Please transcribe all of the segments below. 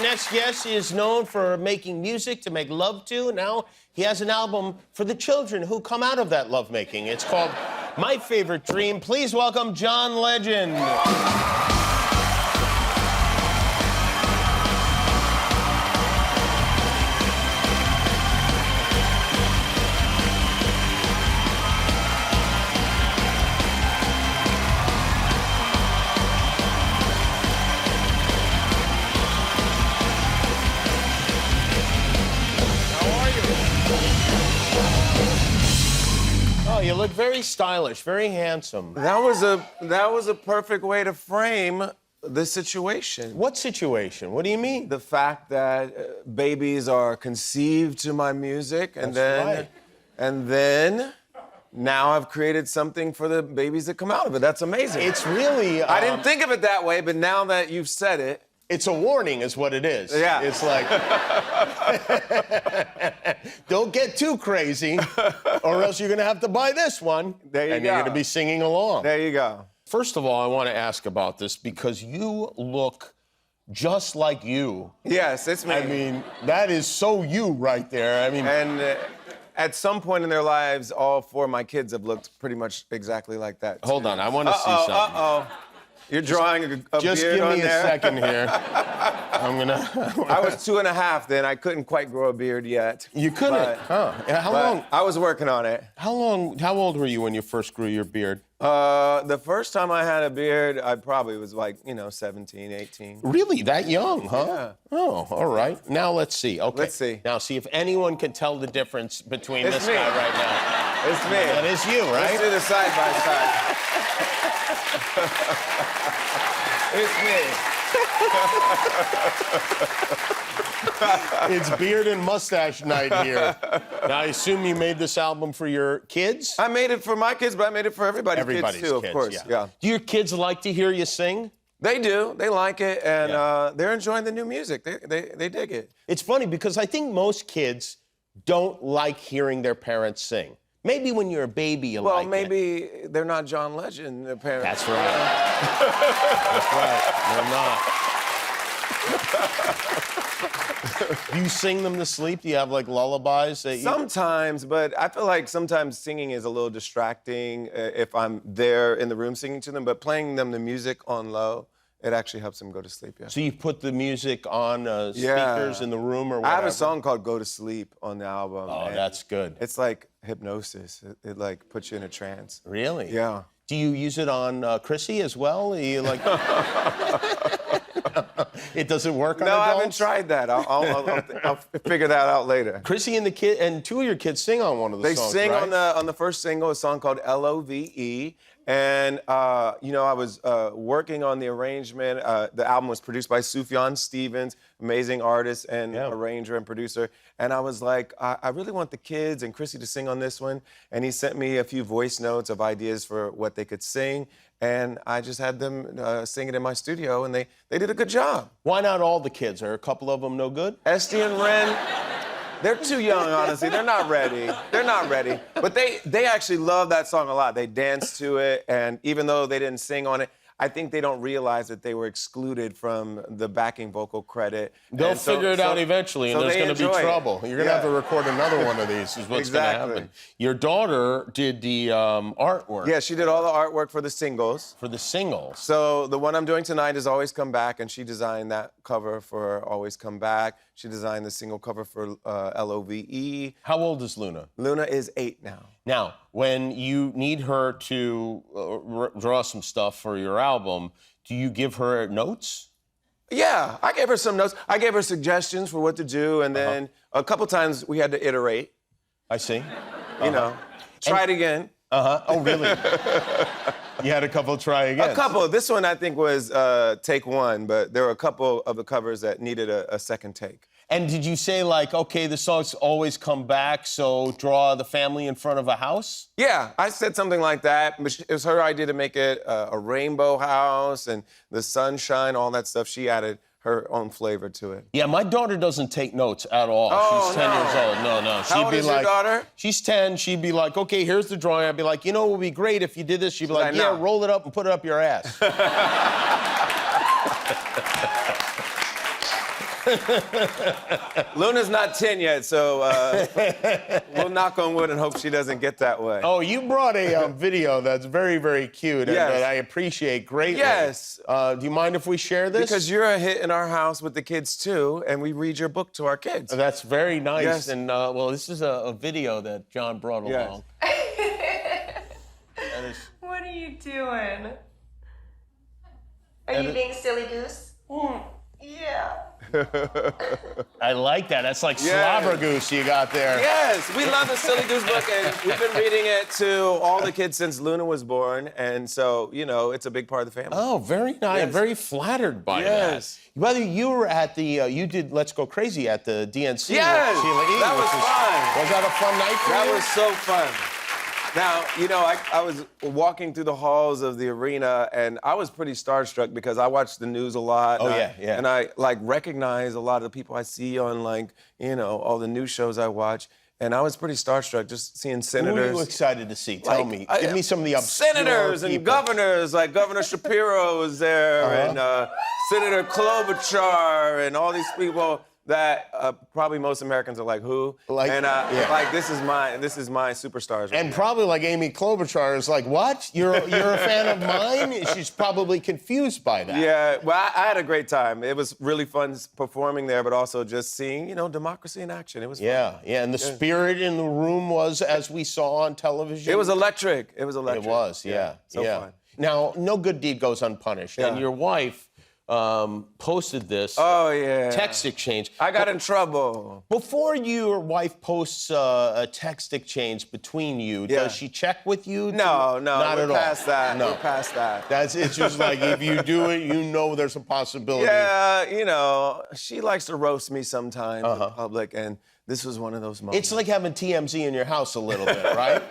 next guest is known for making music to make love to. Now he has an album for the children who come out of that lovemaking. It's called My Favorite Dream. Please welcome John Legend. You look very stylish, very handsome. That was a perfect way to frame the situation. What situation? What do you mean? The fact that babies are conceived to my music, and then now I've created something for the babies that come out of it. That's amazing. It's really. I didn't think of it that way, but now that you've said it. It's a warning, is what it is. Yeah. It's like, don't get too crazy, or else you're gonna have to buy this one. There you go. And you're gonna be singing along. There you go. First of all, I want to ask about this because you look just like you. Yes, it's me. I mean, that is so you right there. I mean, and at some point in their lives, all four of my kids have looked pretty much exactly like that. Hold on, I want to see something. You're drawing a beard on there? Just give me a second here. I was 2.5 then. I couldn't quite grow a beard yet. You couldn't? How long? I was working on it. How old were you when you first grew your beard? The first time I had a beard, I probably was like, 17, 18. Really? That young, huh? Yeah. Oh, all right. Now let's see. Okay. Let's see. Now see if anyone can tell the difference between It's this me. guy right now. It's me. That is you, right? Let's do the side by side. It's me. It's beard and mustache night here. Now, I assume you made this album for your kids? I made it for my kids, but I made it for everybody's kids too, of course. Yeah. Do your kids like to hear you sing? They do. They like it, and they're enjoying the new music. They dig it. It's funny because I think most kids don't like hearing their parents sing. Maybe when you're a baby, you like it. Well, maybe they're not John Legend, their parents. That's right. That's right. They're not. Do you sing them to sleep? Do you have like lullabies that you... Sometimes, but I feel like sometimes singing is a little distracting if I'm there in the room singing to them, but playing them the music on low, it actually helps them go to sleep, yeah. So you put the music on speakers in the room or whatever? I have a song called Go to Sleep on the album. Oh, that's good. It's like hypnosis. It like puts you in a trance. Really? Yeah. Do you use it on Chrissy as well? Are you like... It doesn't work on adults? I haven't tried that. I'll figger that out later. Chrissy and the kid and two of your kids sing on one of the songs, They sing right? on the first single, a song called Love. And, I was working on the arrangement. The album was produced by Sufjan Stevens, amazing artist and arranger and producer. And I was like, I really want the kids and Chrissy to sing on this one. And he sent me a few voice notes of ideas for what they could sing. And I just had them sing it in my studio, and they did a good job. Why not all the kids? Are a couple of them no good? Esti and Ren, they're too young, honestly. They're not ready. They're not ready. But they actually love that song a lot. They dance to it, and even though they didn't sing on it, I think they don't realize that they were excluded from the backing vocal credit. They'll figure it out eventually, and there's going to be trouble. You're going to have to record another one of these, is what's going to happen. Your daughter did the artwork. Yeah, she did all the artwork for the singles. For the singles. So the one I'm doing tonight is Always Come Back, and she designed that cover for Always Come Back. She designed the single cover for Love. How old is Luna? Luna is 8 now. Now, when you need her to draw some stuff for your album, do you give her notes? Yeah, I gave her some notes. I gave her suggestions for what to do, and then a couple times we had to iterate. I see. Try it again. Oh, really? You had a couple try again? A couple. This one, I think, was take one, but there were a couple of the covers that needed a second take. And did you say, like, okay, the songs always come back, so draw the family in front of a house? Yeah, I said something like that. But it was her idea to make it a rainbow house and the sunshine, all that stuff. She added her own flavor to it. Yeah, my daughter doesn't take notes at all. Oh, she's 10 years old. No. How old is your daughter? She's 10. She'd be like, okay, here's the drawing. I'd be like, it would be great if you did this. She'd be like, yeah, roll it up and put it up your ass. Luna's not 10 yet, so we'll knock on wood and hope she doesn't get that way. Oh, you brought a video that's very, very cute and Yes. that I appreciate greatly. Yes. Do you mind if we share this? Because you're a hit in our house with the kids, too, and we read your book to our kids. That's very nice. Yes. And, well, this is a video that John brought along. That is... What are you doing? Are you being silly goose? Yeah. I like that. That's like Yes. slobber goose you got there. Yes, we love the Silly Goose book, and we've been reading it to all the kids since Luna was born, and so, you know, it's a big part of the family. Oh, very nice. Yes. I'm very flattered by Yes. that. Whether you were at the, you did Let's Go Crazy at the DNC. Yes, with Sheila E., that was fun. Was that a fun night for That you? was so fun. Now, you know, I was walking through the halls of the arena, and I was pretty starstruck because I watch the news a lot. Oh, and yeah. And I, like, recognize a lot of the people I see on, like, you know, all the news shows I watch. And I was pretty starstruck just seeing Who senators. are you excited to see? Tell me. Give me some of the obscure senators and people. governors, like Governor Shapiro was there, and Senator Klobuchar, and all these people that probably most Americans are like, who? Like, and yeah. like this is my superstars. Right And now. probably like Amy Klobuchar is like, what? You're a fan of mine? She's probably confused by that. Yeah, well, I had a great time. It was really fun performing there, but also just seeing, you know, democracy in action. It was fun. Yeah. And the spirit in the room was as we saw on television. It was electric. It was electric. It was, yeah. So fun. Now, no good deed goes unpunished. Yeah. And your wife posted this Oh, yeah. text exchange. I got in trouble. Before your wife posts a text exchange between you, Yeah. does she check with you? No, Not we're at all. past that. No. We're past that. It's just like if you do it, you know there's a possibility. Yeah, you know, she likes to roast me sometimes in public, and this was one of those moments. It's like having TMZ in your house a little bit, right?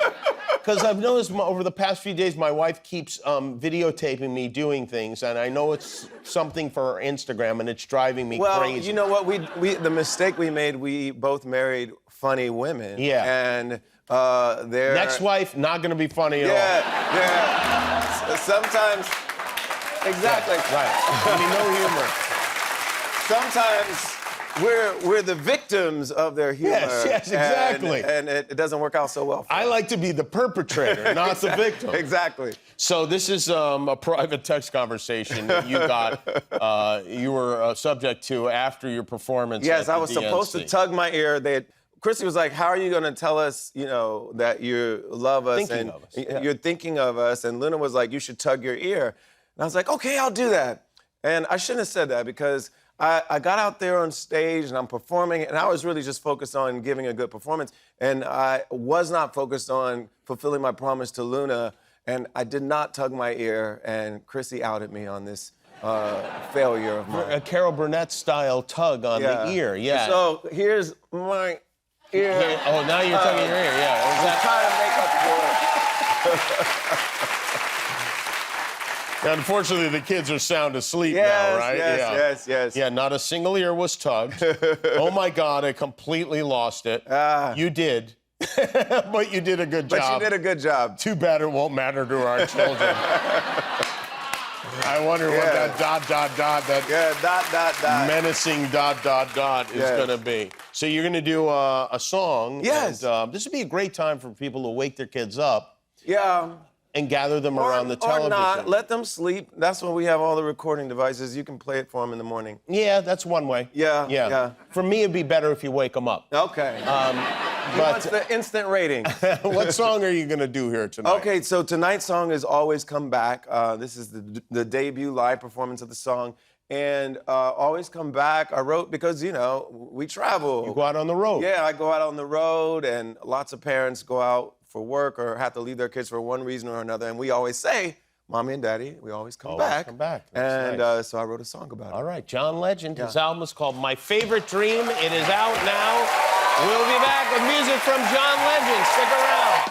Because I've noticed over the past few days, my wife keeps videotaping me doing things, and I know it's something for her Instagram, and it's driving me well, crazy. you know what? The mistake we made, we both married funny women. Yeah. And they're... Next wife, not going to be funny at all. Yeah. Sometimes... Exactly. Right. I mean, no humor. Sometimes we're the victims of their humor. Yes, exactly. And it doesn't work out so well for I us. like to be the perpetrator, not the victim. Exactly. So this is a private text conversation that you got, you were subject to after your performance. Yes, at I the was DNC. supposed to tug my ear. Chrissy was like, how are you going to tell us, you know, that you love us Thinking of us, yeah. you're thinking of us? And Luna was like, you should tug your ear. And I was like, okay, I'll do that. And I shouldn't have said that because I got out there on stage and I'm performing, and I was really just focused on giving a good performance. And I was not focused on fulfilling my promise to Luna, and I did not tug my ear, and Chrissy outed me on this failure of mine. A Carol Burnett-style tug on the ear, yeah. So here's my ear. Oh, now you're tugging your ear, yeah. Is I'm that- trying to make up for it. Unfortunately, the kids are sound asleep now, right? Yes. Yeah, not a single ear was tugged. Oh my God, I completely lost it. You did. But you did a good job. But you did a good job. Too bad it won't matter to our children. I wonder what that ... that menacing ... is going to be. So you're going to do a song. Yes. And, this would be a great time for people to wake their kids up. Yeah. And gather them around the television. Or not. Let them sleep. That's when we have all the recording devices. You can play it for them in the morning. Yeah, that's one way. Yeah. For me, it'd be better if you wake them up. Okay. He wants the instant rating. What song are you going to do here tonight? Okay, so tonight's song is Always Come Back. This is the debut live performance of the song. And Always Come Back, I wrote because, you know, we travel. You go out on the road. Yeah, I go out on the road, and lots of parents go out for work or have to leave their kids for one reason or another. And we always say, Mommy and Daddy, we always come back. Come back. And That's nice. so I wrote a song about it. All right, John Legend. His album is called My Favorite Dream. It is out now. We'll be back with music from John Legend. Stick around.